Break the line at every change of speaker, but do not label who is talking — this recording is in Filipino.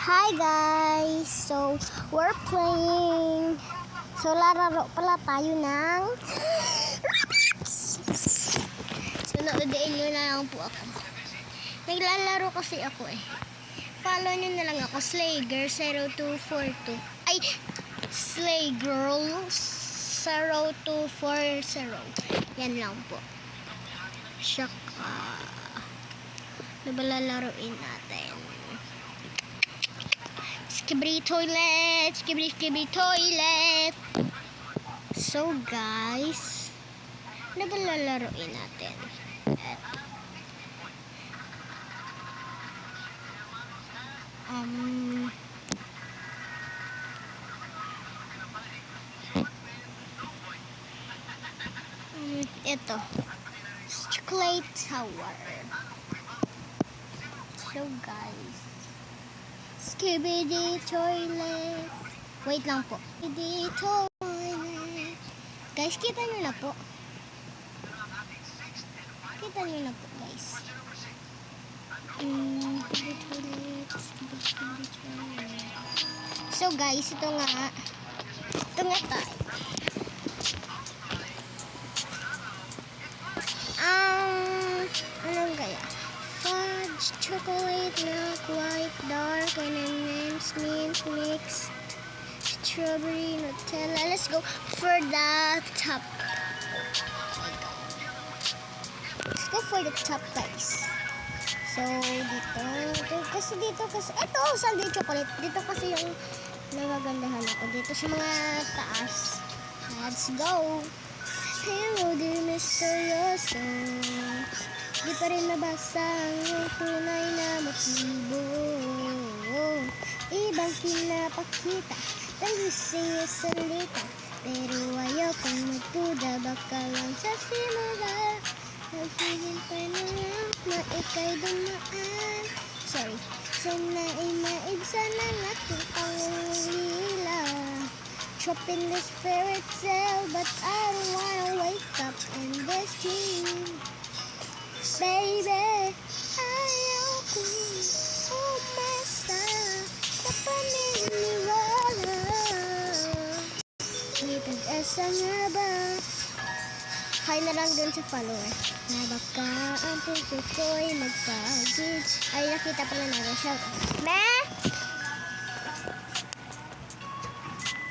Hi guys! So, we're playing. So, lararo pala tayo ng So, naudiin nyo na lang po ako. Naglalaro kasi ako eh. Follow nyo na lang ako. Slaygirl0242. Ay! Slaygirl0240. Yan lang po. Shaka. Ano ba lalaroin natin? Skibidi toilet! Skibidi toilet! So guys, ano ba lalaroin natin? Ito. Chocolate Tower. So guys, Skibidi toilet. Wait lang po. Skibidi toilet. Guys, kita nyo na po. Kita nyo na po, guys. Skibidi toilet. Skibidi toilet. So guys, ito nga. Ito nga tayo. Anong kaya? Fudge, chocolate, milk, white, dark, and M&M's, mint, mixed, strawberry, Nutella. Let's go for the top. Let's go for the top, guys. So, dito kasi, eto, sundae chocolate. Dito kasi yung nagagandahan ako. Dito sa mga taas. Let's go. Hello, dear Misteryoso. Di pa rin nabasa ang iyong tunay na motibo. Ibang pinapakita, talising yung salita. Pero ayaw kang magduda, baka lang sa simula. Naghihintay na lang na ika'y dumaan. Sorry, sana ay maibsan ang ating pangungulila. Trapped in this fairy tale, but I don't wanna wake up in this dream. Baby, ayaw kong umasa sa paniniwala. May pag-asa nga ba? Hi na lang dun sa follower na baka ang puso ko'y magpagid. Ay, nakita pala natin siya. Meh!